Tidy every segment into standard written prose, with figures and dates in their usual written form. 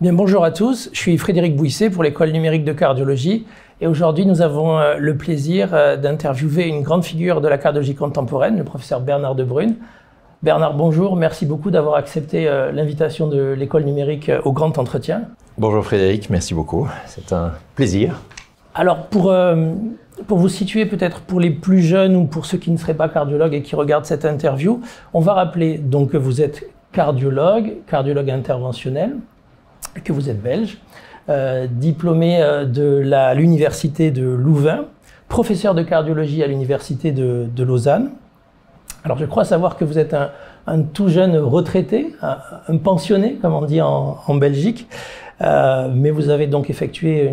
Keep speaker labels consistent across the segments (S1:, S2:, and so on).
S1: Bien, bonjour à tous, je suis Frédéric Bouisset pour l'École numérique de cardiologie et aujourd'hui nous avons le plaisir d'interviewer une grande figure de la cardiologie contemporaine, le professeur Bernard Debrune. Bernard, bonjour, merci beaucoup d'avoir accepté l'invitation de l'École numérique au grand entretien.
S2: Bonjour Frédéric, merci beaucoup, c'est un plaisir.
S1: Alors pour vous situer peut-être pour les plus jeunes ou pour ceux qui ne seraient pas cardiologues et qui regardent cette interview, on va rappeler donc que vous êtes cardiologue interventionnel, que vous êtes belge, diplômé de l'université de Louvain, professeur de cardiologie à l'université de Lausanne. Alors je crois savoir que vous êtes un tout jeune retraité, un pensionné comme on dit en Belgique, mais vous avez donc effectué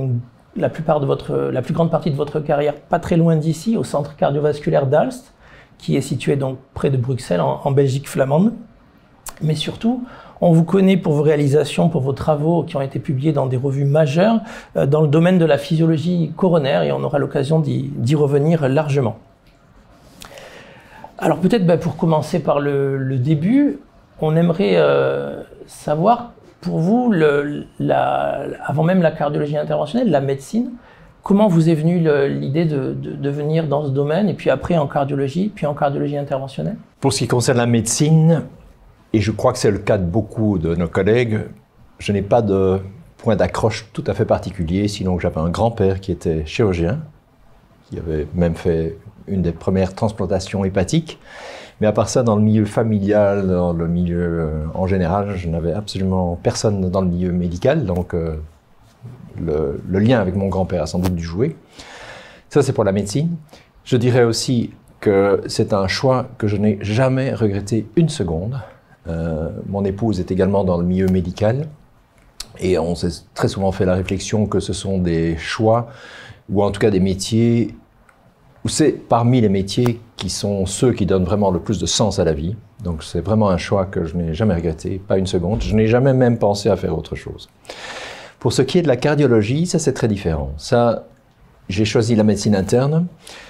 S1: la plus grande partie de votre carrière pas très loin d'ici, au centre cardiovasculaire d'Aalst, qui est situé donc près de Bruxelles en Belgique flamande. Mais surtout, on vous connaît pour vos réalisations, pour vos travaux qui ont été publiés dans des revues majeures dans le domaine de la physiologie coronaire et on aura l'occasion d'y revenir largement. Alors peut-être pour commencer par le début, on aimerait savoir pour vous, avant même la cardiologie interventionnelle, la médecine, comment vous est venue l'idée de venir dans ce domaine et puis après en cardiologie, puis en cardiologie interventionnelle?
S2: Pour ce qui concerne la médecine, et je crois que c'est le cas de beaucoup de nos collègues, je n'ai pas de point d'accroche tout à fait particulier, sinon que j'avais un grand-père qui était chirurgien, qui avait même fait une des premières transplantations hépatiques. Mais à part ça, dans le milieu familial, dans le milieu en général, je n'avais absolument personne dans le milieu médical, donc le lien avec mon grand-père a sans doute dû jouer. Ça, c'est pour la médecine. Je dirais aussi que c'est un choix que je n'ai jamais regretté une seconde. Mon épouse est également dans le milieu médical et on s'est très souvent fait la réflexion que ce sont des choix ou en tout cas des métiers où c'est parmi les métiers qui sont ceux qui donnent vraiment le plus de sens à la vie. Donc c'est vraiment un choix que je n'ai jamais regretté, pas une seconde. Je n'ai jamais même pensé à faire autre chose. Pour ce qui est de la cardiologie, ça c'est très différent. Ça, j'ai choisi la médecine interne.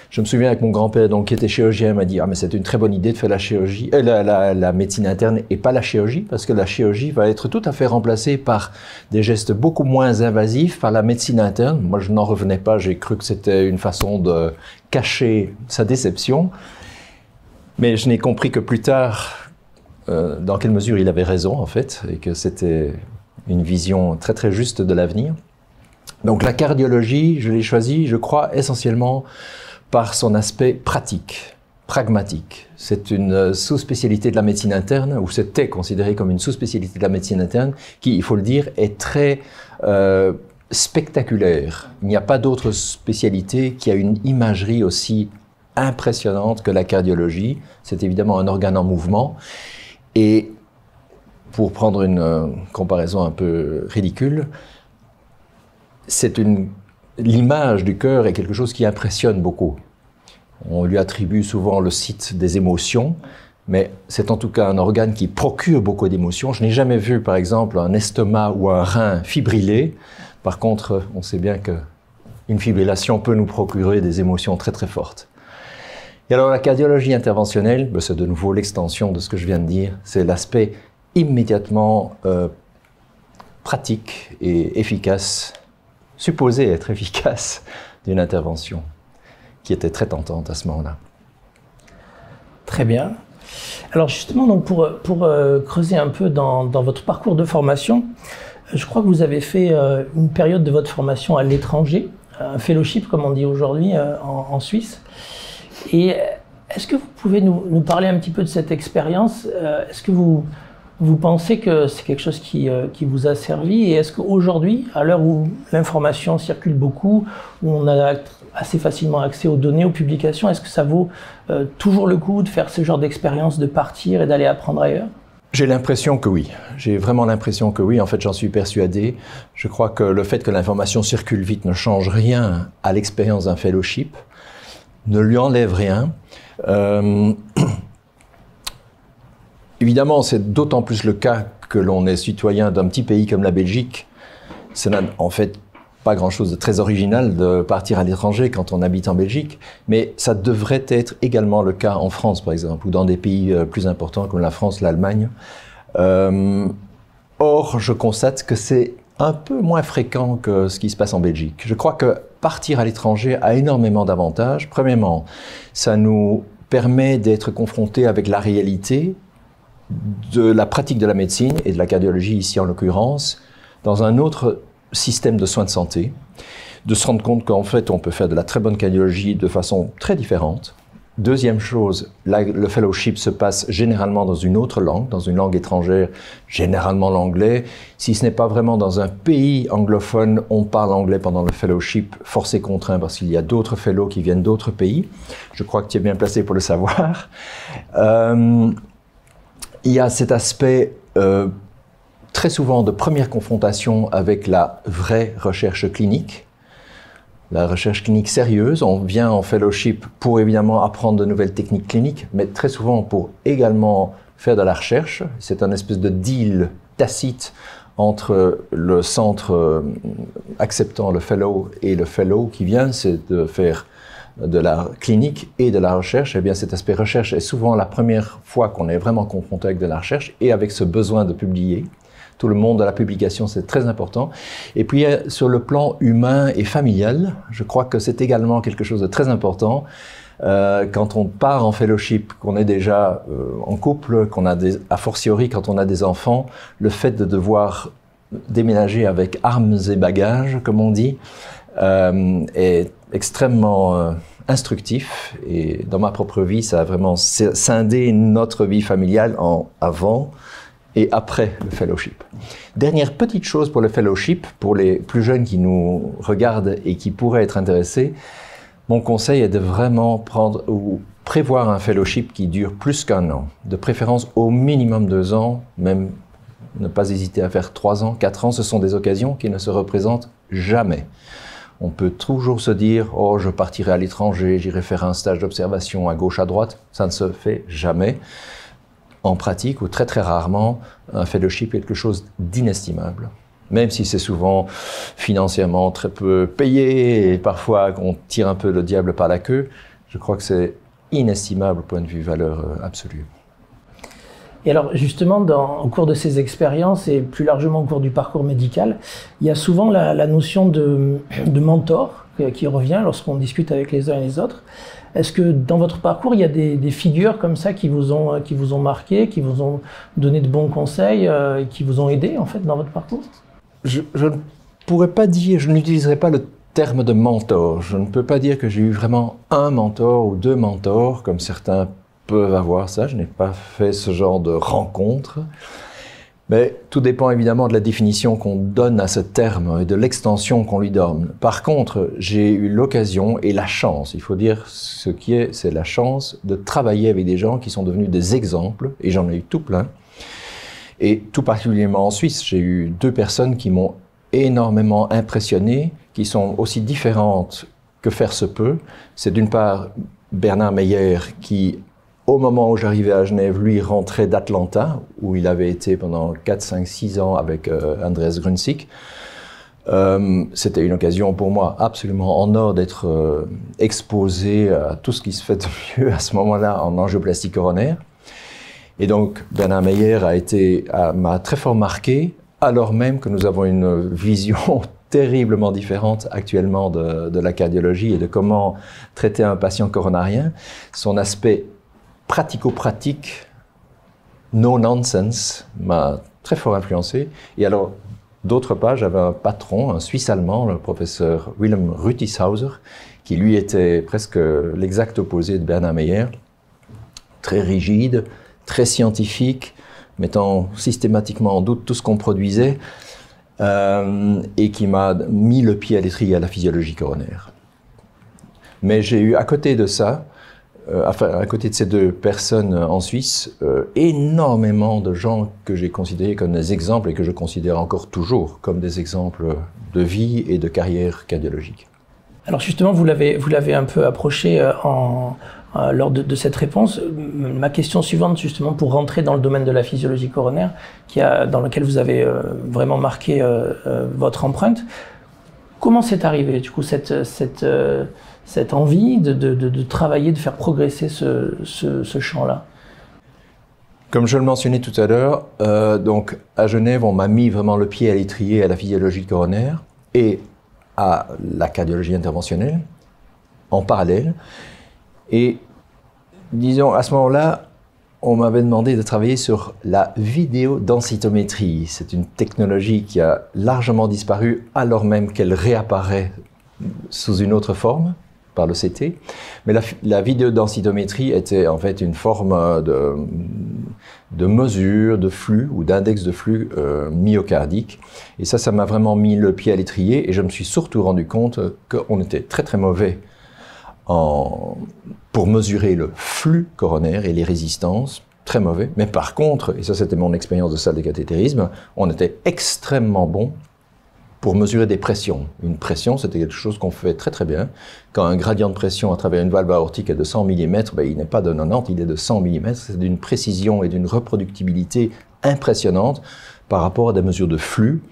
S2: Je me souviens avec mon grand-père, donc, qui était chirurgien, m'a dit « Ah, mais c'est une très bonne idée de faire la médecine interne et pas la chirurgie, parce que la chirurgie va être tout à fait remplacée par des gestes beaucoup moins invasifs par la médecine interne. » Moi, je n'en revenais pas, j'ai cru que c'était une façon de cacher sa déception. Mais je n'ai compris que plus tard, dans quelle mesure il avait raison, en fait, et que c'était une vision très très juste de l'avenir. Donc la cardiologie, je l'ai choisie, je crois, essentiellement par son aspect pratique, pragmatique. C'est une sous-spécialité de la médecine interne, ou c'était considéré comme une sous-spécialité de la médecine interne, qui, il faut le dire, est très spectaculaire. Il n'y a pas d'autre spécialité qui a une imagerie aussi impressionnante que la cardiologie. C'est évidemment un organe en mouvement. Et pour prendre une comparaison un peu ridicule, l'image du cœur est quelque chose qui impressionne beaucoup. On lui attribue souvent le site des émotions, mais c'est en tout cas un organe qui procure beaucoup d'émotions. Je n'ai jamais vu, par exemple, un estomac ou un rein fibrillé. Par contre, on sait bien qu'une fibrillation peut nous procurer des émotions très très fortes. Et alors la cardiologie interventionnelle, c'est de nouveau l'extension de ce que je viens de dire, c'est l'aspect immédiatement pratique et efficace, supposé être efficace d'une intervention qui était très tentante à ce moment-là.
S1: Très bien. Alors justement, donc pour creuser un peu dans votre parcours de formation, je crois que vous avez fait une période de votre formation à l'étranger, un fellowship comme on dit aujourd'hui en Suisse. Et est-ce que vous pouvez nous parler un petit peu de cette expérience? Est-ce que vous pensez que c'est quelque chose qui vous a servi? Et est-ce qu'aujourd'hui, à l'heure où l'information circule beaucoup, où on a assez facilement accès aux données, aux publications, est-ce que ça vaut toujours le coup de faire ce genre d'expérience, de partir et d'aller apprendre ailleurs?
S2: J'ai l'impression que oui. J'ai vraiment l'impression que oui. En fait, j'en suis persuadé. Je crois que le fait que l'information circule vite ne change rien à l'expérience d'un fellowship, ne lui enlève rien. Évidemment, c'est d'autant plus le cas que l'on est citoyen d'un petit pays comme la Belgique. Ça n'a en fait pas grand-chose de très original de partir à l'étranger quand on habite en Belgique, mais ça devrait être également le cas en France, par exemple, ou dans des pays plus importants comme la France, l'Allemagne. Or, je constate que c'est un peu moins fréquent que ce qui se passe en Belgique. Je crois que partir à l'étranger a énormément d'avantages. Premièrement, ça nous permet d'être confrontés avec la réalité de la pratique de la médecine et de la cardiologie ici en l'occurrence, dans un autre système de soins de santé, de se rendre compte qu'en fait on peut faire de la très bonne cardiologie de façon très différente. Deuxième chose, le fellowship se passe généralement dans une autre langue, dans une langue étrangère, généralement l'anglais. Si ce n'est pas vraiment dans un pays anglophone, on parle anglais pendant le fellowship, forcé contraint parce qu'il y a d'autres fellows qui viennent d'autres pays. Je crois que tu es bien placé pour le savoir. Il y a cet aspect très souvent de première confrontation avec la vraie recherche clinique. La recherche clinique sérieuse, on vient en fellowship pour évidemment apprendre de nouvelles techniques cliniques, mais très souvent pour également faire de la recherche. C'est un espèce de deal tacite entre le centre acceptant le fellow et le fellow qui vient, c'est de faire de la clinique et de la recherche. Eh bien, cet aspect recherche est souvent la première fois qu'on est vraiment confronté avec de la recherche et avec ce besoin de publier. Tout le monde de la publication, c'est très important. Et puis, sur le plan humain et familial, je crois que c'est également quelque chose de très important. Quand on part en fellowship, qu'on est déjà en couple, qu'on a a fortiori quand on a des enfants, le fait de devoir déménager avec armes et bagages, comme on dit, est extrêmement instructif. Et dans ma propre vie, ça a vraiment scindé notre vie familiale en avant et après le fellowship. Dernière petite chose pour le fellowship, pour les plus jeunes qui nous regardent et qui pourraient être intéressés, mon conseil est de vraiment prendre ou prévoir un fellowship qui dure plus qu'un an, de préférence au minimum 2 ans, même ne pas hésiter à faire 3 ans, 4 ans, ce sont des occasions qui ne se représentent jamais. On peut toujours se dire « Oh, je partirai à l'étranger, j'irai faire un stage d'observation à gauche, à droite », ça ne se fait jamais. En pratique, ou très très rarement, un fellowship est quelque chose d'inestimable. Même si c'est souvent financièrement très peu payé et parfois qu'on tire un peu le diable par la queue, je crois que c'est inestimable au point de vue valeur absolue.
S1: Et alors justement, au cours de ces expériences et plus largement au cours du parcours médical, il y a souvent la notion de mentor qui revient lorsqu'on discute avec les uns et les autres. Est-ce que dans votre parcours, il y a des figures comme ça qui vous ont marqué, qui vous ont donné de bons conseils, et qui vous ont aidé en fait dans votre parcours?
S2: Je ne pourrais pas dire, je n'utiliserai pas le terme de mentor. Je ne peux pas dire que j'ai eu vraiment un mentor ou 2 mentors, comme certains peuvent avoir ça. Je n'ai pas fait ce genre de rencontre. Mais tout dépend évidemment de la définition qu'on donne à ce terme et de l'extension qu'on lui donne. Par contre, j'ai eu l'occasion et la chance, il faut dire ce qui est, c'est la chance de travailler avec des gens qui sont devenus des exemples, et j'en ai eu tout plein. Et tout particulièrement en Suisse, j'ai eu 2 personnes qui m'ont énormément impressionné, qui sont aussi différentes que faire se peut. C'est d'une part Bernard Meyer qui, au moment où j'arrivais à Genève, lui rentrait d'Atlanta, où il avait été pendant 4, 5, 6 ans avec Andreas Grünsik. C'était une occasion pour moi absolument en or d'être exposé à tout ce qui se fait de mieux à ce moment-là en angioplastie coronaire. Et donc Bernard Meyer m'a très fort marqué, alors même que nous avons une vision terriblement différente actuellement de la cardiologie et de comment traiter un patient coronarien. Son aspect pratico-pratique, no nonsense, m'a très fort influencé. Et alors, d'autre part, j'avais un patron, un Suisse-allemand, le professeur Wilhelm Rütishauser, qui lui était presque l'exact opposé de Bernard Meyer, très rigide, très scientifique, mettant systématiquement en doute tout ce qu'on produisait, et qui m'a mis le pied à l'étrier à la physiologie coronaire. Mais j'ai eu à côté de ça, à côté de ces 2 personnes en Suisse, énormément de gens que j'ai considérés comme des exemples et que je considère encore toujours comme des exemples de vie et de carrière cardiologique.
S1: Alors justement, vous l'avez un peu approché lors de cette réponse. Ma question suivante, justement, pour rentrer dans le domaine de la physiologie coronaire, dans lequel vous avez vraiment marqué votre empreinte, comment c'est arrivé, du coup, cette envie de travailler, de faire progresser ce champ-là?
S2: Comme je le mentionnais tout à l'heure, donc à Genève, on m'a mis vraiment le pied à l'étrier à la physiologie coronaire et à la cardiologie interventionnelle en parallèle. Et disons, à ce moment-là, on m'avait demandé de travailler sur la vidéodensitométrie. C'est une technologie qui a largement disparu alors même qu'elle réapparaît sous une autre forme par le CT. Mais la vidéodensitométrie était en fait une forme de mesure de flux ou d'index de flux myocardique. Et ça m'a vraiment mis le pied à l'étrier et je me suis surtout rendu compte qu'on était très très mauvais pour mesurer le flux coronaire et les résistances, très mauvais. Mais par contre, et ça c'était mon expérience de salle de cathétérisme, on était extrêmement bon pour mesurer des pressions. Une pression, c'était quelque chose qu'on fait très très bien. Quand un gradient de pression à travers une valve aortique est de 100 mm, il n'est pas de 90, il est de 100 mm. C'est d'une précision et d'une reproductibilité impressionnante par rapport à des mesures de flux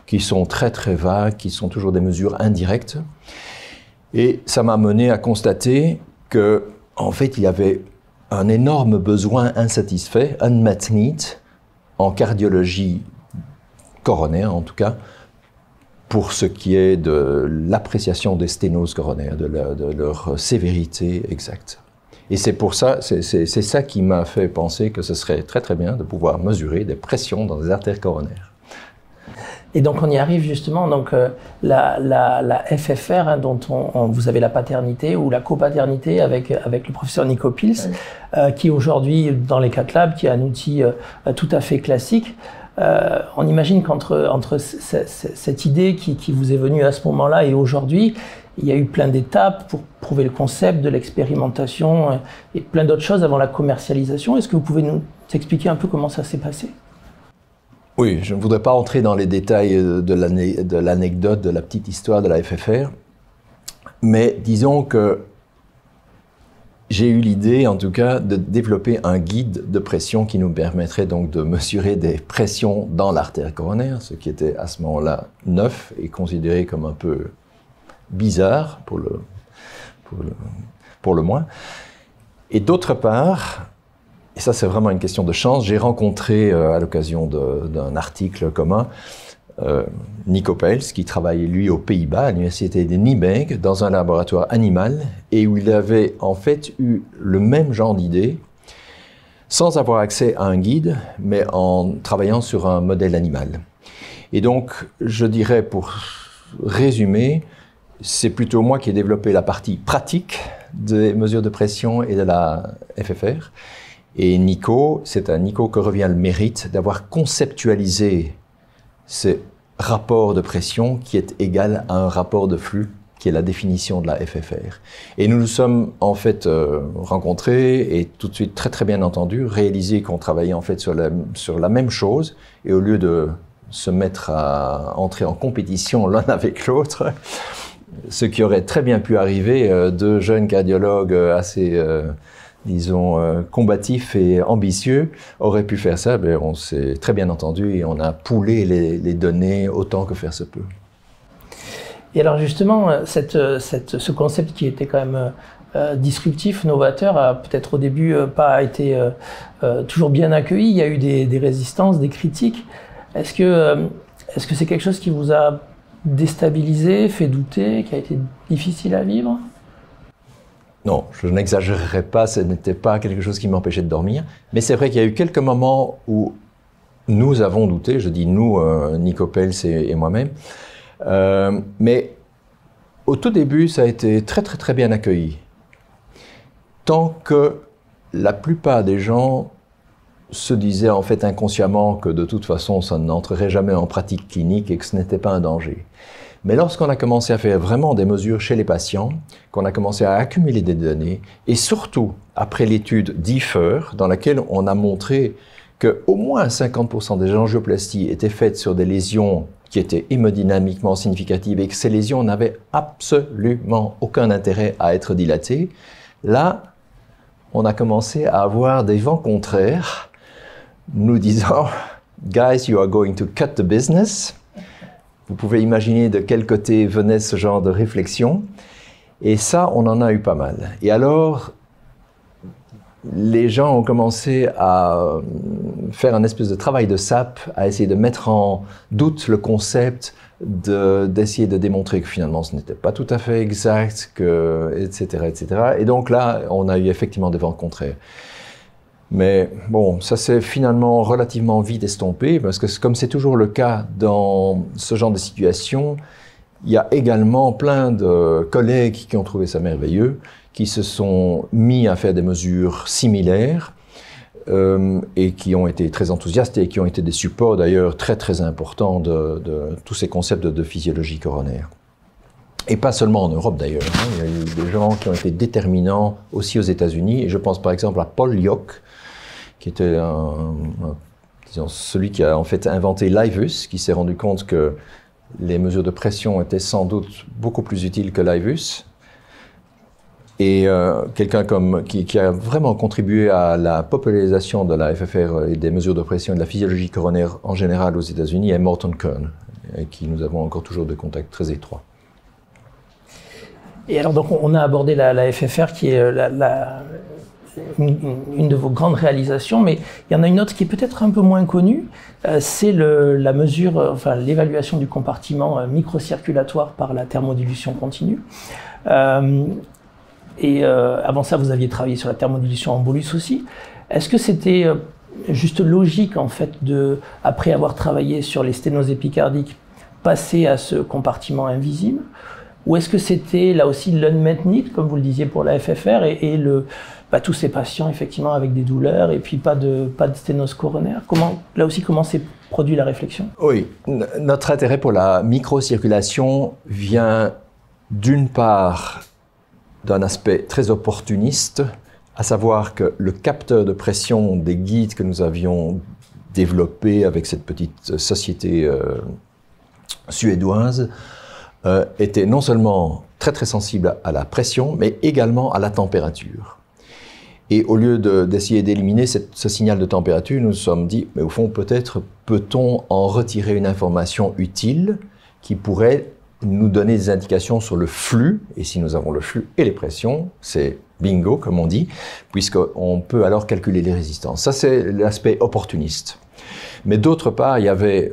S2: qui sont très très vagues, qui sont toujours des mesures indirectes. Et ça m'a mené à constater que, en fait, il y avait un énorme besoin insatisfait, unmet need, en cardiologie coronaire en tout cas, pour ce qui est de l'appréciation des sténoses coronaires, de leur sévérité exacte. Et c'est pour ça, c'est ça qui m'a fait penser que ce serait très très bien de pouvoir mesurer des pressions dans les artères coronaires.
S1: Et donc on y arrive justement, donc la FFR, hein, dont vous avez la paternité ou la copaternité avec le professeur Nico Pils, oui. Qui aujourd'hui dans les cath labs, qui est un outil tout à fait classique. On imagine qu'entre cette idée qui vous est venue à ce moment-là et aujourd'hui, il y a eu plein d'étapes pour prouver le concept, de l'expérimentation et plein d'autres choses avant la commercialisation. Est-ce que vous pouvez nous expliquer un peu comment ça s'est passé ?
S2: Oui, je ne voudrais pas entrer dans les détails de l'anecdote, de la petite histoire de la FFR, mais disons que j'ai eu l'idée, en tout cas, de développer un guide de pression qui nous permettrait donc de mesurer des pressions dans l'artère coronaire, ce qui était à ce moment-là neuf et considéré comme un peu bizarre pour le moins. Et d'autre part, et ça c'est vraiment une question de chance, j'ai rencontré à l'occasion d'un article commun Nico Pils, qui travaille lui aux Pays-Bas, à l'université de Nijmegen, dans un laboratoire animal, et où il avait en fait eu le même genre d'idée, sans avoir accès à un guide, mais en travaillant sur un modèle animal. Et donc, je dirais, pour résumer, c'est plutôt moi qui ai développé la partie pratique des mesures de pression et de la FFR. Et Nico, c'est à Nico que revient le mérite d'avoir conceptualisé ce rapport de pression qui est égal à un rapport de flux, qui est la définition de la FFR. Et nous nous sommes en fait rencontrés et tout de suite très très bien entendu, réalisé qu'on travaillait en fait sur la même chose, et au lieu de se mettre à entrer en compétition l'un avec l'autre, ce qui aurait très bien pu arriver, deux jeunes cardiologues assez disons, combatifs et ambitieux, auraient pu faire ça, ben on s'est très bien entendu et on a poolé les données autant que faire se peut.
S1: Et alors justement, ce concept qui était quand même disruptif, novateur, a peut-être au début pas été toujours bien accueilli. Il y a eu des résistances, des critiques. Est-ce que c'est quelque chose qui vous a déstabilisé, fait douter, qui a été difficile à vivre ?
S2: Non, je n'exagérerai pas, ce n'était pas quelque chose qui m'empêchait de dormir. Mais c'est vrai qu'il y a eu quelques moments où nous avons douté, je dis nous, Nico Pils et moi-même. Mais au tout début, ça a été très très très bien accueilli. Tant que la plupart des gens se disaient en fait inconsciemment que de toute façon ça n'entrerait jamais en pratique clinique et que ce n'était pas un danger. Mais lorsqu'on a commencé à faire vraiment des mesures chez les patients, qu'on a commencé à accumuler des données, et surtout après l'étude DIFFER, dans laquelle on a montré qu'au moins 50% des angioplasties étaient faites sur des lésions qui étaient hémodynamiquement significatives et que ces lésions n'avaient absolument aucun intérêt à être dilatées, là, on a commencé à avoir des vents contraires nous disant « Guys, you are going to cut the business ». Vous pouvez imaginer de quel côté venait ce genre de réflexion. Et ça, on en a eu pas mal. Et alors, les gens ont commencé à faire un espèce de travail de sape, à essayer de mettre en doute le concept, d'essayer de démontrer que finalement ce n'était pas tout à fait exact, etc., etc. Et donc là, on a eu effectivement des vents contraires. Mais bon, ça s'est finalement relativement vite estompé, parce que comme c'est toujours le cas dans ce genre de situation, il y a également plein de collègues qui ont trouvé ça merveilleux, qui se sont mis à faire des mesures similaires et qui ont été très enthousiastes et qui ont été des supports d'ailleurs très très importants de tous ces concepts de physiologie coronaire. Et pas seulement en Europe d'ailleurs, hein. Il y a eu des gens qui ont été déterminants aussi aux États-Unis, et je pense par exemple à Paul Yock, qui était disons, celui qui a en fait inventé l'IVUS, qui s'est rendu compte que les mesures de pression étaient sans doute beaucoup plus utiles que l'IVUS. Et quelqu'un qui a vraiment contribué à la popularisation de la FFR et des mesures de pression et de la physiologie coronaire en général aux États-Unis est Morton Kern, avec qui nous avons encore toujours des contacts très étroits.
S1: Et alors donc on a abordé la FFR qui est une de vos grandes réalisations, mais il y en a une autre qui est peut-être un peu moins connue, c'est la mesure, enfin l'évaluation du compartiment microcirculatoire par la thermodilution continue. Et avant ça, vous aviez travaillé sur la thermodilution en bolus aussi. Est-ce que c'était juste logique, en fait, après avoir travaillé sur les sténoses épicardiques, passer à ce compartiment invisible? Ou est-ce que c'était là aussi l'unmet need, comme vous le disiez pour la FFR, et tous ces patients, effectivement, avec des douleurs, et puis pas de sténose coronaire? Là aussi, comment s'est produit la réflexion?
S2: Oui, notre intérêt pour la microcirculation vient d'une part d'un aspect très opportuniste, à savoir que le capteur de pression des guides que nous avions développé avec cette petite société suédoise était non seulement très très sensible à la pression, mais également à la température. Et au lieu d'essayer d'éliminer ce signal de température, nous nous sommes dit, mais au fond, peut-être peut-on en retirer une information utile qui pourrait nous donner des indications sur le flux, et si nous avons le flux et les pressions, c'est bingo, comme on dit, puisqu'on peut alors calculer les résistances. Ça, c'est l'aspect opportuniste. Mais d'autre part,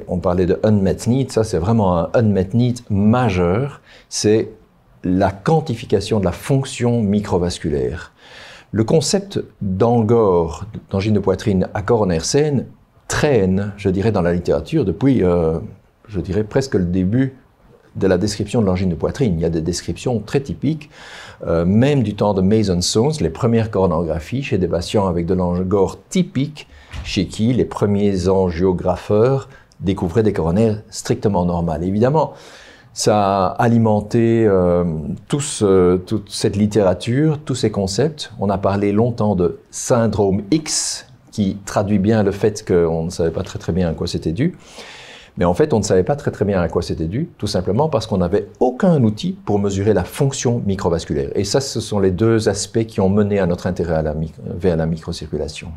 S2: on parlait de unmet need, ça c'est vraiment un unmet need majeur, c'est la quantification de la fonction microvasculaire. Le concept d'angor, d'angine de poitrine à coronaire saine, traîne, je dirais, dans la littérature depuis, je dirais, presque le début de la description de l'angine de poitrine. Il y a des descriptions très typiques, même du temps de Mason-Sones, les premières coronographies chez des patients avec de l'angor typique, chez qui les premiers angiographeurs découvraient des coronaires strictement normales. Évidemment, ça a alimenté toute cette littérature, tous ces concepts. On a parlé longtemps de syndrome X, qui traduit bien le fait qu'on ne savait pas très très bien à quoi c'était dû. Mais en fait, on ne savait pas très très bien à quoi c'était dû, tout simplement parce qu'on n'avait aucun outil pour mesurer la fonction microvasculaire. Et ça, ce sont les deux aspects qui ont mené à notre intérêt vers la microcirculation.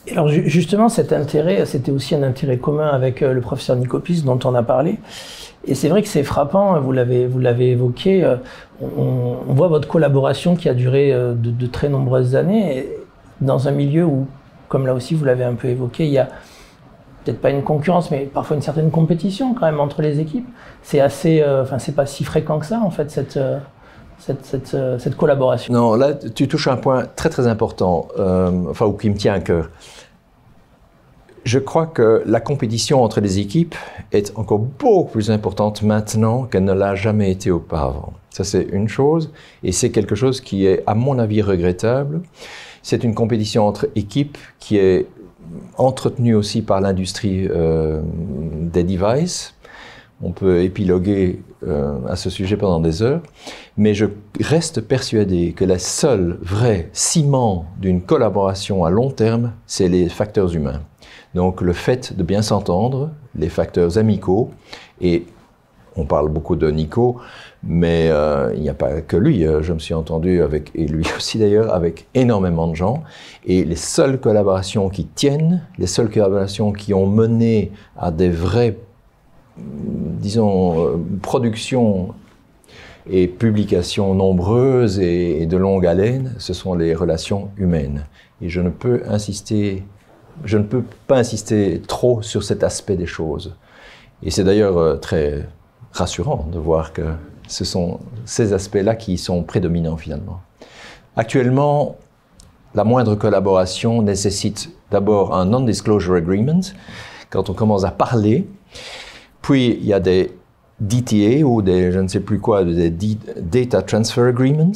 S1: Et alors justement, cet intérêt, c'était aussi un intérêt commun avec le professeur Nicopis dont on a parlé. Et c'est vrai que c'est frappant, vous l'avez évoqué, on voit votre collaboration qui a duré de très nombreuses années, dans un milieu où, comme là aussi vous l'avez un peu évoqué, il y a peut-être pas une concurrence, mais parfois une certaine compétition quand même entre les équipes. C'est assez, c'est pas si fréquent que ça en fait cette collaboration.
S2: Non, là tu touches un point très très important, ou qui me tient à cœur. Je crois que la compétition entre les équipes est encore beaucoup plus importante maintenant qu'elle ne l'a jamais été auparavant. Ça c'est une chose, et c'est quelque chose qui est à mon avis regrettable. C'est une compétition entre équipes qui est entretenu aussi par l'industrie des devices. On peut épiloguer à ce sujet pendant des heures, mais je reste persuadé que le seul vrai ciment d'une collaboration à long terme, c'est les facteurs humains. Donc le fait de bien s'entendre, les facteurs amicaux, et on parle beaucoup de Nico, mais il n'y a pas que lui, je me suis entendu avec, et lui aussi d'ailleurs, avec énormément de gens, et les seules collaborations qui tiennent, les seules collaborations qui ont mené à des vraies, disons, productions et publications nombreuses et de longue haleine, ce sont les relations humaines. Et je ne peux pas insister trop sur cet aspect des choses. Et c'est d'ailleurs très rassurant de voir que ce sont ces aspects-là qui sont prédominants finalement. Actuellement, la moindre collaboration nécessite d'abord un non-disclosure agreement, quand on commence à parler, puis il y a des DTA ou des, je ne sais plus quoi, des Data Transfer Agreements.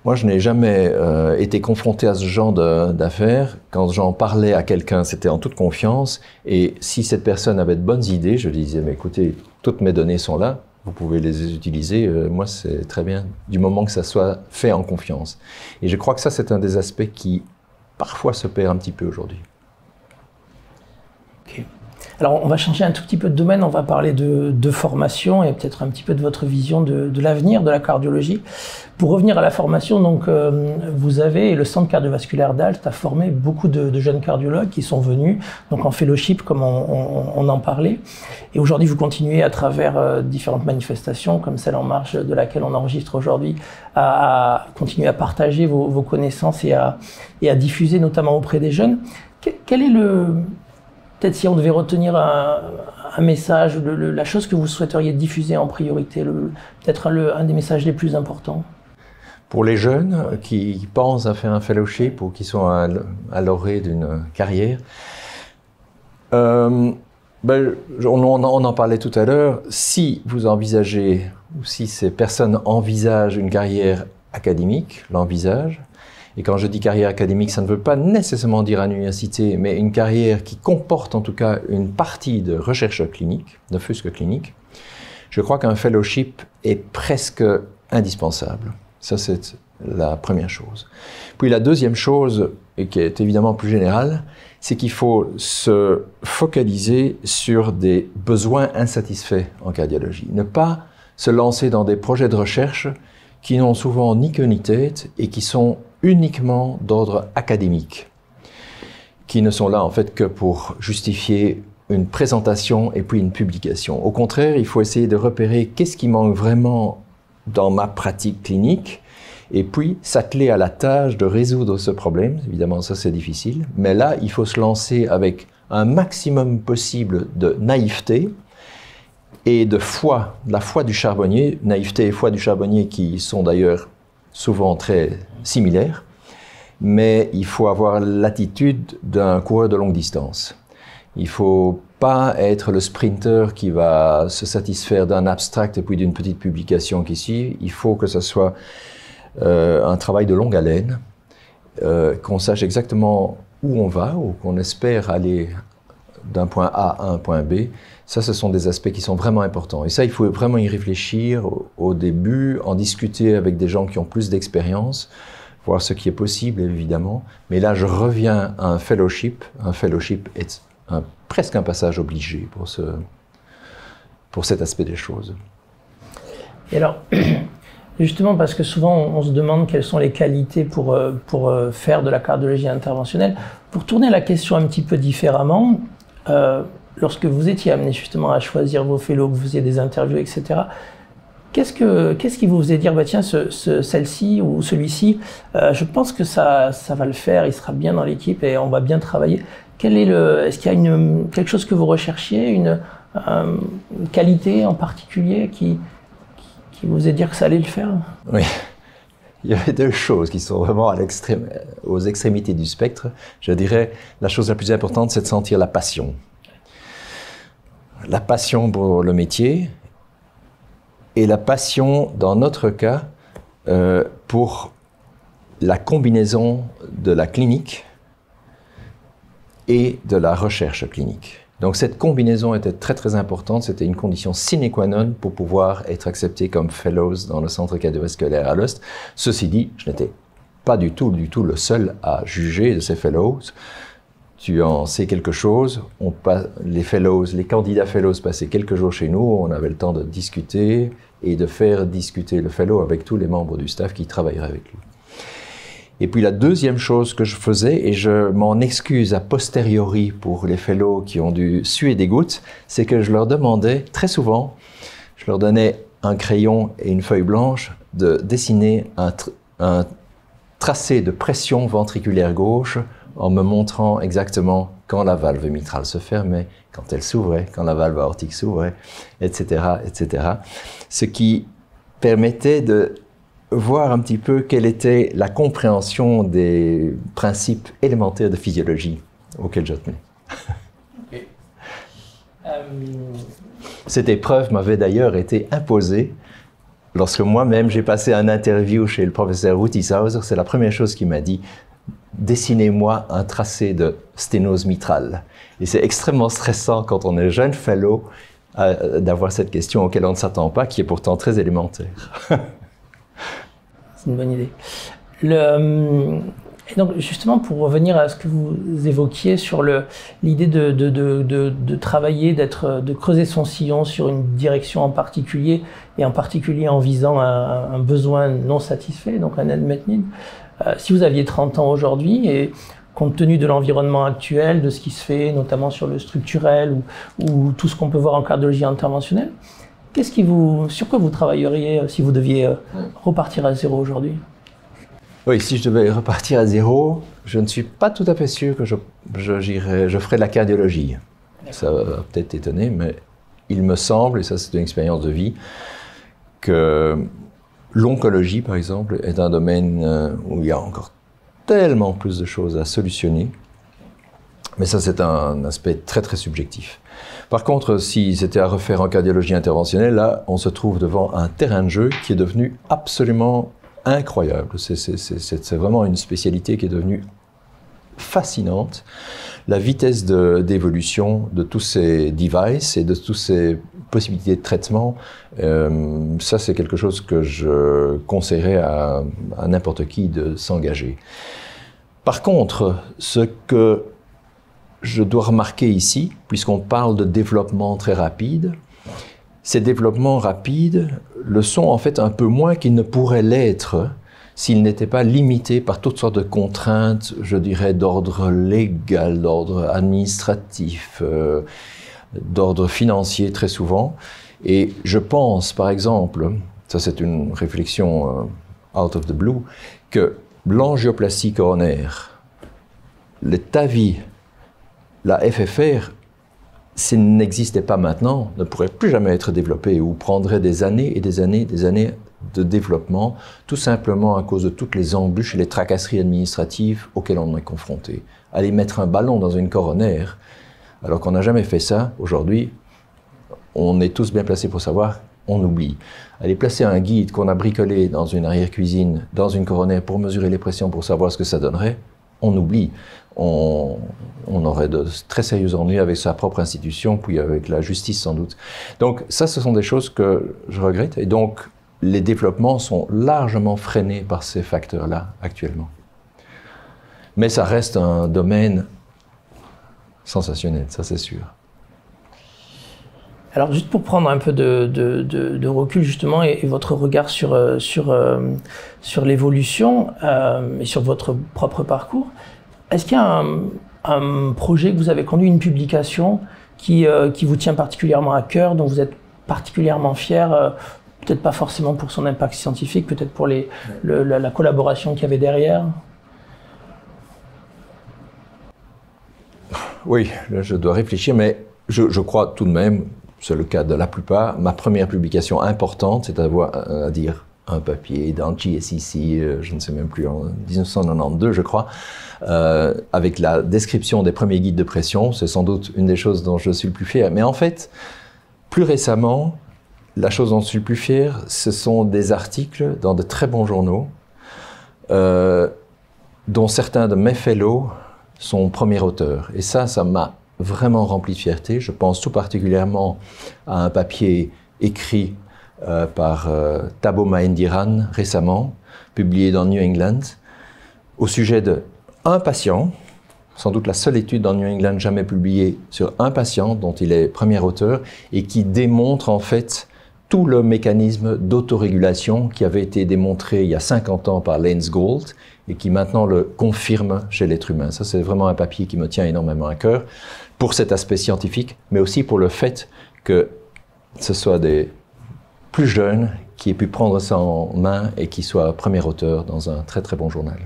S2: Moi, je n'ai jamais été confronté à ce genre d'affaires. Quand j'en parlais à quelqu'un, c'était en toute confiance. Et si cette personne avait de bonnes idées, je lui disais, mais écoutez, toutes mes données sont là, vous pouvez les utiliser. Moi, c'est très bien, du moment que ça soit fait en confiance. Et je crois que ça, c'est un des aspects qui, parfois, se perd un petit peu aujourd'hui.
S1: Okay. Alors, on va changer un tout petit peu de domaine, on va parler de formation et peut-être un petit peu de votre vision de l'avenir de la cardiologie. Pour revenir à la formation, donc, vous avez, le Centre cardiovasculaire d'Alt a formé beaucoup de jeunes cardiologues qui sont venus donc en fellowship, comme on en parlait. Et aujourd'hui, vous continuez à travers différentes manifestations, comme celle En Marche de laquelle on enregistre aujourd'hui, à continuer à partager vos connaissances et à diffuser notamment auprès des jeunes. Quel est peut-être si on devait retenir un message, la chose que vous souhaiteriez diffuser en priorité, peut-être un des messages les plus importants?
S2: Pour les jeunes qui pensent à faire un fellowship ou qui sont à l'orée d'une carrière, on en parlait tout à l'heure, si vous envisagez, ou si ces personnes envisagent une carrière académique, l'envisagent, et quand je dis carrière académique, ça ne veut pas nécessairement dire à l'université, mais une carrière qui comporte en tout cas une partie de recherche clinique, ne fût-ce que clinique, je crois qu'un fellowship est presque indispensable. Ça, c'est la première chose. Puis la deuxième chose, et qui est évidemment plus générale, c'est qu'il faut se focaliser sur des besoins insatisfaits en cardiologie. Ne pas se lancer dans des projets de recherche qui n'ont souvent ni queue ni tête et qui sont uniquement d'ordre académique, qui ne sont là en fait que pour justifier une présentation et puis une publication. Au contraire, il faut essayer de repérer qu'est-ce qui manque vraiment dans ma pratique clinique et puis s'atteler à la tâche de résoudre ce problème. Évidemment, ça c'est difficile, mais là, il faut se lancer avec un maximum possible de naïveté et de foi, la foi du charbonnier, naïveté et foi du charbonnier qui sont d'ailleurs souvent très similaires, mais il faut avoir l'attitude d'un coureur de longue distance. Il ne faut pas être le sprinter qui va se satisfaire d'un abstract et puis d'une petite publication qui suit. Il faut que ce soit un travail de longue haleine, qu'on sache exactement où on va ou qu'on espère aller d'un point A à un point B. Ça, ce sont des aspects qui sont vraiment importants. Et ça, il faut vraiment y réfléchir au début, en discuter avec des gens qui ont plus d'expérience, voir ce qui est possible, évidemment. Mais là, je reviens à un fellowship. Un fellowship est presque un passage obligé pour cet aspect des choses.
S1: Et alors, justement, parce que souvent, on se demande quelles sont les qualités pour faire de la cardiologie interventionnelle. Pour tourner la question un petit peu différemment, lorsque vous étiez amené justement à choisir vos fellows, que vous faisiez des interviews, etc., qu'est-ce qui vous faisait dire, bah tiens, celle-ci ou celui-ci, je pense que ça va le faire, il sera bien dans l'équipe et on va bien travailler. Est-ce qu'il y a quelque chose que vous recherchiez, une qualité en particulier qui vous faisait dire que ça allait le faire?
S2: Oui. Il y avait deux choses qui sont vraiment aux extrémités du spectre. Je dirais, la chose la plus importante, c'est de sentir la passion. La passion pour le métier et la passion, dans notre cas, pour la combinaison de la clinique et de la recherche clinique. Donc cette combinaison était très très importante, c'était une condition sine qua non pour pouvoir être accepté comme fellows dans le centre cardiovasculaire à Alost. Ceci dit, je n'étais pas du tout le seul à juger de ces fellows. Tu en sais quelque chose, les candidats fellows passaient quelques jours chez nous, on avait le temps de discuter et de faire discuter le fellow avec tous les membres du staff qui travailleraient avec lui. Et puis la deuxième chose que je faisais, et je m'en excuse a posteriori pour les fellows qui ont dû suer des gouttes, c'est que je leur demandais très souvent, je leur donnais un crayon et une feuille blanche, de dessiner un tracé de pression ventriculaire gauche en me montrant exactement quand la valve mitrale se fermait, quand elle s'ouvrait, quand la valve aortique s'ouvrait, etc., etc. Ce qui permettait de voir un petit peu quelle était la compréhension des principes élémentaires de physiologie auxquels je tenais. Okay. Cette épreuve m'avait d'ailleurs été imposée lorsque moi-même j'ai passé un interview chez le professeur Ruthishauser. C'est la première chose qu'il m'a dit: dessinez-moi un tracé de sténose mitrale. Et c'est extrêmement stressant quand on est jeune fellow d'avoir cette question auquel on ne s'attend pas, qui est pourtant très élémentaire.
S1: C'est une bonne idée. Et donc justement, pour revenir à ce que vous évoquiez sur l'idée de travailler, de creuser son sillon sur une direction en particulier, et en particulier en visant un besoin non satisfait, donc un unmet need. Si vous aviez 30 ans aujourd'hui, et compte tenu de l'environnement actuel, de ce qui se fait, notamment sur le structurel ou tout ce qu'on peut voir en cardiologie interventionnelle, sur quoi vous travailleriez si vous deviez repartir à zéro aujourd'hui?
S2: Oui, si je devais repartir à zéro, je ne suis pas tout à fait sûr que je ferais de la cardiologie. Ça va peut-être t'étonner, mais il me semble, et ça c'est une expérience de vie, que l'oncologie, par exemple, est un domaine où il y a encore tellement plus de choses à solutionner. Mais ça, c'est un aspect très, très subjectif. Par contre, si c'était à refaire en cardiologie interventionnelle, là, on se trouve devant un terrain de jeu qui est devenu absolument incroyable. C'est vraiment une spécialité qui est devenue fascinante. La vitesse d'évolution de tous ces devices et de toutes ces possibilités de traitement, ça c'est quelque chose que je conseillerais à n'importe qui de s'engager. Par contre, ce que je dois remarquer ici, puisqu'on parle de développement très rapide, ces développements rapides le sont en fait un peu moins qu'ils ne pourraient l'être s'ils n'étaient pas limités par toutes sortes de contraintes, je dirais, d'ordre légal, d'ordre administratif, d'ordre financier très souvent. Et je pense, par exemple, ça c'est une réflexion out of the blue, que l'angioplastie coronaire, le TAVI, la FFR, s'il n'existait pas maintenant, ne pourrait plus jamais être développé ou prendrait des années et des années et des années de développement, tout simplement à cause de toutes les embûches et les tracasseries administratives auxquelles on est confronté. Aller mettre un ballon dans une coronaire, alors qu'on n'a jamais fait ça, aujourd'hui, on est tous bien placés pour savoir, on oublie. Aller placer un guide qu'on a bricolé dans une arrière-cuisine, dans une coronaire pour mesurer les pressions, pour savoir ce que ça donnerait, on oublie. On aurait de très sérieux ennuis avec sa propre institution, puis avec la justice sans doute. Donc ça, ce sont des choses que je regrette. Et donc, les développements sont largement freinés par ces facteurs-là actuellement. Mais ça reste un domaine sensationnel, ça c'est sûr.
S1: Alors juste pour prendre un peu de recul justement et votre regard sur l'évolution et sur votre propre parcours, est-ce qu'il y a un projet que vous avez conduit, une publication qui vous tient particulièrement à cœur, dont vous êtes particulièrement fier, peut-être pas forcément pour son impact scientifique, peut-être pour la collaboration qu'il y avait derrière?
S2: Oui, là je dois réfléchir, mais je crois tout de même, c'est le cas de la plupart, ma première publication importante, c'est à dire un papier dans JSCC, je ne sais même plus, en 1992 je crois, avec la description des premiers guides de pression. C'est sans doute une des choses dont je suis le plus fier. Mais en fait, plus récemment, la chose dont je suis le plus fier, ce sont des articles dans de très bons journaux, dont certains de mes fellows sont premiers auteurs. Et ça m'a vraiment rempli de fierté. Je pense tout particulièrement à un papier écrit par Thabo Mahendiran récemment, publié dans New England, au sujet d'un patient, sans doute la seule étude dans New England jamais publiée sur un patient dont il est premier auteur, et qui démontre en fait tout le mécanisme d'autorégulation qui avait été démontré il y a 50 ans par Lance Gould et qui maintenant le confirme chez l'être humain. Ça, c'est vraiment un papier qui me tient énormément à cœur pour cet aspect scientifique, mais aussi pour le fait que ce soit des plus jeune qui ait pu prendre ça en main et qui soit premier auteur dans un très très bon journal.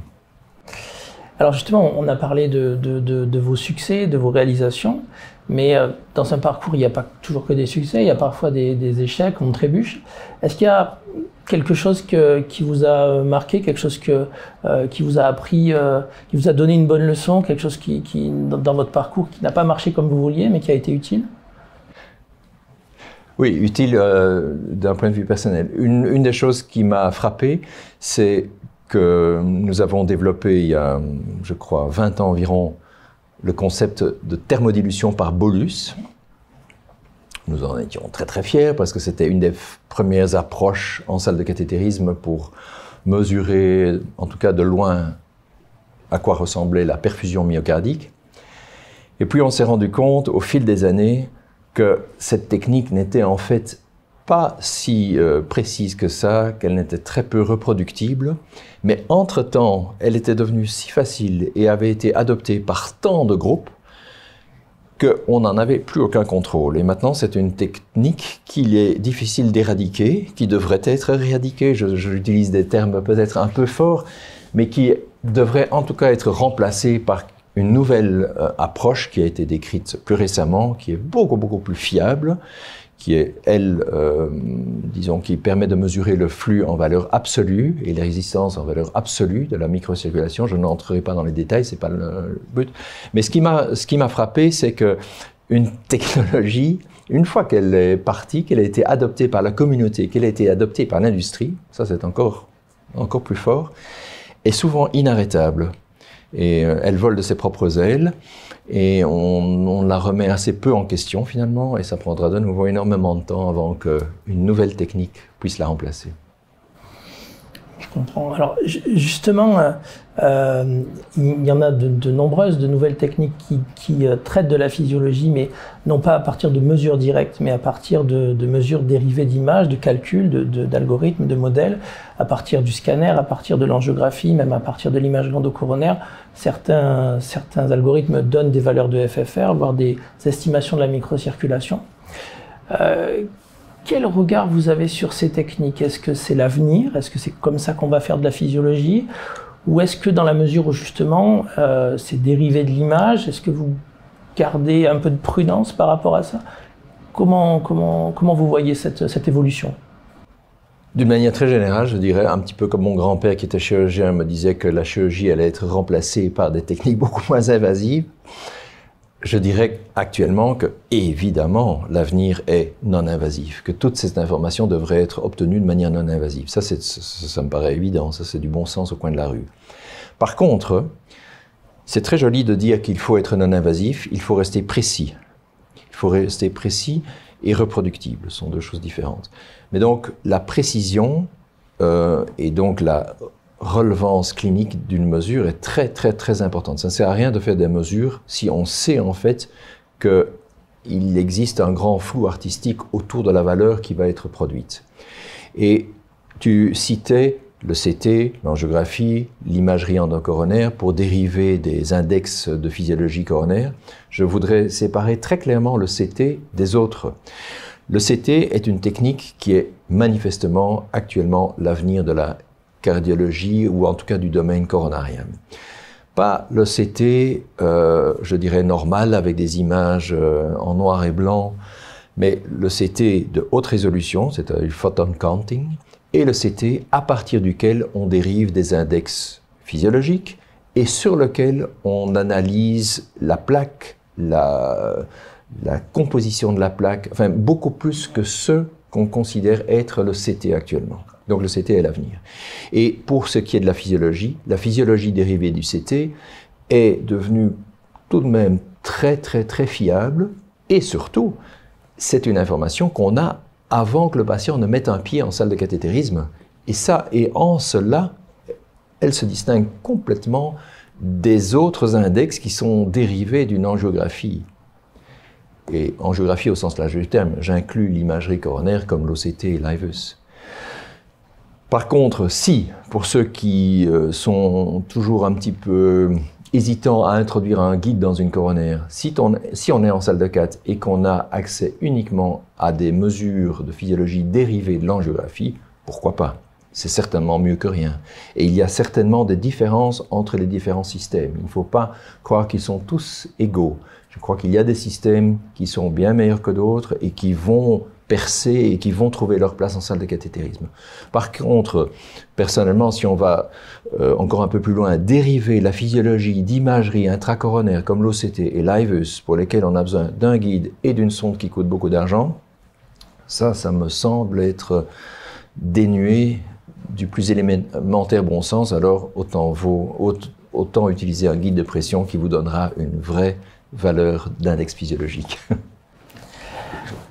S1: Alors justement, on a parlé de vos succès, de vos réalisations, mais dans un parcours, il n'y a pas toujours que des succès, il y a parfois des échecs, on trébuche. Est-ce qu'il y a quelque chose qui vous a marqué, quelque chose qui vous a appris, qui vous a donné une bonne leçon, quelque chose qui dans votre parcours qui n'a pas marché comme vous vouliez, mais qui a été utile?
S2: Oui, utile d'un point de vue personnel. Une des choses qui m'a frappé, c'est que nous avons développé il y a, je crois, 20 ans environ, le concept de thermodilution par bolus. Nous en étions très très fiers parce que c'était une des premières approches en salle de cathétérisme pour mesurer, en tout cas de loin, à quoi ressemblait la perfusion myocardique. Et puis on s'est rendu compte au fil des années que cette technique n'était en fait pas si précise que ça, qu'elle n'était très peu reproductible, mais entre-temps, elle était devenue si facile et avait été adoptée par tant de groupes qu'on n'en avait plus aucun contrôle. Et maintenant, c'est une technique qu'il est difficile d'éradiquer, qui devrait être éradiquée, j'utilise des termes peut-être un peu forts, mais qui devrait en tout cas être remplacée par une nouvelle approche qui a été décrite plus récemment, qui est beaucoup plus fiable, qui est, elle, disons, qui permet de mesurer le flux en valeur absolue et les résistances en valeur absolue de la microcirculation. Je n'entrerai pas dans les détails, c'est pas le but. Mais ce qui m'a frappé, c'est que une technologie, une fois qu'elle est partie, qu'elle a été adoptée par la communauté, qu'elle a été adoptée par l'industrie, ça c'est encore plus fort, est souvent inarrêtable. Et elle vole de ses propres ailes. Et on la remet assez peu en question finalement, et ça prendra de nouveau énormément de temps avant qu'une nouvelle technique puisse la remplacer.
S1: Je comprends. Alors justement, il y en a de nombreuses, de nouvelles techniques qui traitent de la physiologie, mais non pas à partir de mesures directes, mais à partir de mesures dérivées d'images, de calculs, d'algorithmes, de modèles, à partir du scanner, à partir de l'angiographie, même à partir de l'image glandocoronaire. Certains algorithmes donnent des valeurs de FFR, voire des estimations de la microcirculation. Quel regard vous avez sur ces techniques? Est-ce que c'est l'avenir? Est-ce que c'est comme ça qu'on va faire de la physiologie? Ou est-ce que dans la mesure où justement c'est dérivé de l'image, est-ce que vous gardez un peu de prudence par rapport à ça? Comment vous voyez cette évolution?
S2: D'une manière très générale, je dirais, un petit peu comme mon grand-père qui était chirurgien me disait que la chirurgie allait être remplacée par des techniques beaucoup moins invasives. Je dirais actuellement que, évidemment, l'avenir est non-invasif, que toutes ces informations devraient être obtenues de manière non-invasive. Ça me paraît évident, ça c'est du bon sens au coin de la rue. Par contre, c'est très joli de dire qu'il faut être non-invasif, il faut rester précis. Il faut rester précis et reproductible, ce sont deux choses différentes. Mais donc, la précision et donc la relevance clinique d'une mesure est très importante. Ça ne sert à rien de faire des mesures si on sait en fait qu'il existe un grand flou artistique autour de la valeur qui va être produite. Et tu citais le CT, l'angiographie, l'imagerie endocoronaire pour dériver des index de physiologie coronaire. Je voudrais séparer très clairement le CT des autres. Le CT est une technique qui est manifestement actuellement l'avenir de la cardiologie ou en tout cas du domaine coronarien. Pas le CT, je dirais normal avec des images en noir et blanc, mais le CT de haute résolution, c'est-à-dire le photon counting, et le CT à partir duquel on dérive des index physiologiques et sur lequel on analyse la plaque, la composition de la plaque, enfin beaucoup plus que ce qu'on considère être le CT actuellement. Donc le CT est l'avenir. Et pour ce qui est de la physiologie dérivée du CT est devenue tout de même très fiable et surtout, c'est une information qu'on a avant que le patient ne mette un pied en salle de cathétérisme. Et en cela, elle se distingue complètement des autres index qui sont dérivés d'une angiographie. Et angiographie au sens large du terme, j'inclus l'imagerie coronaire comme l'OCT et l'IVUS. Par contre, si, pour ceux qui sont toujours un petit peu hésitant à introduire un guide dans une coronaire. Si on est en salle de 4 et qu'on a accès uniquement à des mesures de physiologie dérivées de l'angiographie, pourquoi pas? C'est certainement mieux que rien. Et il y a certainement des différences entre les différents systèmes. Il ne faut pas croire qu'ils sont tous égaux. Je crois qu'il y a des systèmes qui sont bien meilleurs que d'autres et qui vont percer et qui vont trouver leur place en salle de cathétérisme. Par contre, personnellement, si on va encore un peu plus loin, dériver la physiologie d'imagerie intracoronaire comme l'OCT et l'IVUS, pour lesquels on a besoin d'un guide et d'une sonde qui coûte beaucoup d'argent, ça me semble être dénué du plus élémentaire bon sens. Alors autant utiliser un guide de pression qui vous donnera une vraie valeur d'index physiologique.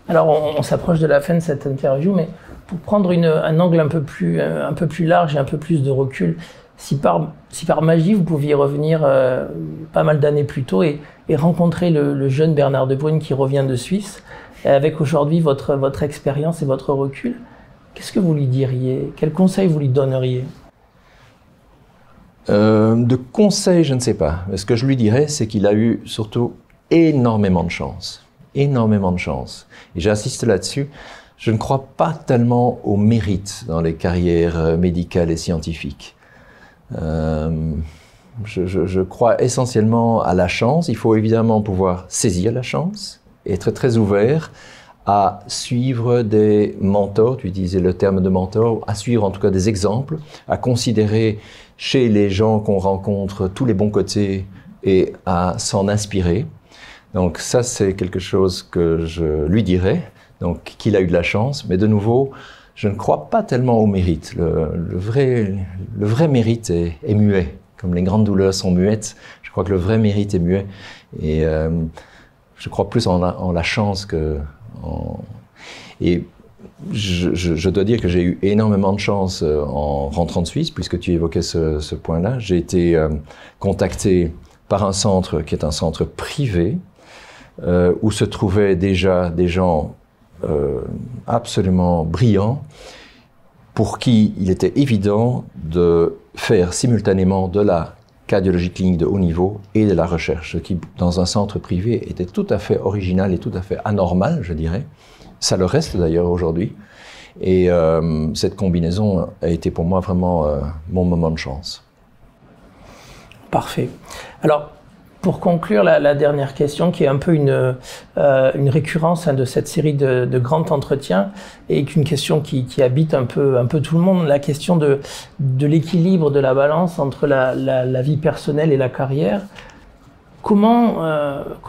S1: Alors, on s'approche de la fin de cette interview, mais pour prendre un angle un peu plus large et un peu plus de recul, si par magie, vous pouviez revenir pas mal d'années plus tôt et rencontrer le jeune Bernard Debruyne qui revient de Suisse, avec aujourd'hui votre expérience et votre recul, qu'est-ce que vous lui diriez? Quels conseils vous lui donneriez?
S2: De conseils, je ne sais pas. Mais ce que je lui dirais, c'est qu'il a eu surtout énormément de chance. Énormément de chance. Et j'insiste là-dessus, je ne crois pas tellement au mérite dans les carrières médicales et scientifiques. Je crois essentiellement à la chance. Il faut évidemment pouvoir saisir la chance, être très ouvert à suivre des mentors, tu utilisais le terme de mentor, à suivre en tout cas des exemples, à considérer chez les gens qu'on rencontre tous les bons côtés et à s'en inspirer. Donc ça, c'est quelque chose que je lui dirais, donc qu'il a eu de la chance, mais de nouveau, je ne crois pas tellement au mérite. Le vrai mérite est muet, comme les grandes douleurs sont muettes, je crois que le vrai mérite est muet, et je crois plus en la chance que Et je dois dire que j'ai eu énormément de chance en rentrant de Suisse, puisque tu évoquais ce point-là. J'ai été contacté par un centre qui est un centre privé, où se trouvaient déjà des gens absolument brillants, pour qui il était évident de faire simultanément de la cardiologie clinique de haut niveau et de la recherche, ce qui, dans un centre privé, était tout à fait original et tout à fait anormal, je dirais. Ça le reste d'ailleurs aujourd'hui. Et cette combinaison a été pour moi vraiment mon moment de chance.
S1: Parfait. Alors, pour conclure, la dernière question, qui est un peu une récurrence de cette série de grands entretiens, et une question qui habite un peu tout le monde, la question de l'équilibre de la balance entre la vie personnelle et la carrière. Comment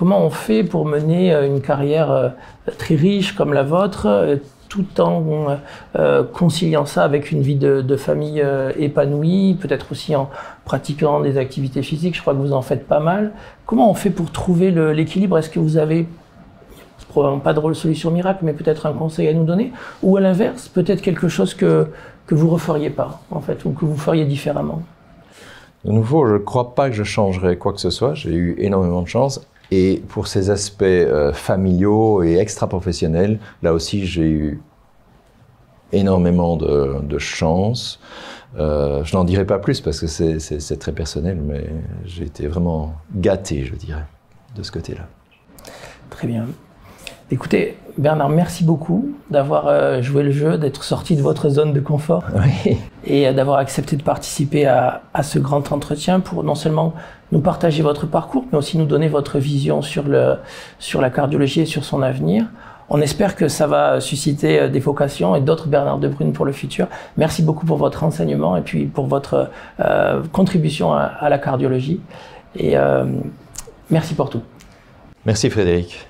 S1: on fait pour mener une carrière très riche comme la vôtre, tout en conciliant ça avec une vie de famille épanouie, peut-être aussi en pratiquant des activités physiques? Je crois que vous en faites pas mal. Comment on fait pour trouver l'équilibre? Est-ce que vous avez, probablement pas de solution miracle, mais peut-être un conseil à nous donner? Ou à l'inverse, peut-être quelque chose que vous ne referiez pas, en fait, ou que vous feriez différemment?
S2: De nouveau, je ne crois pas que je changerais quoi que ce soit. J'ai eu énormément de chance. Et pour ces aspects familiaux et extra-professionnels, là aussi, j'ai eu énormément de chance. Je n'en dirai pas plus parce que c'est très personnel, mais j'ai été vraiment gâté, je dirais, de ce côté-là. Très bien.
S1: Écoutez, Bernard, merci beaucoup d'avoir joué le jeu, d'être sorti de votre zone de confort,
S2: oui,
S1: et d'avoir accepté de participer à ce grand entretien pour non seulement nous partager votre parcours, mais aussi nous donner votre vision sur la cardiologie et sur son avenir. On espère que ça va susciter des vocations et d'autres Bernard Debruyne pour le futur. Merci beaucoup pour votre enseignement et puis pour votre contribution à la cardiologie. Et merci pour tout.
S2: Merci Frédéric.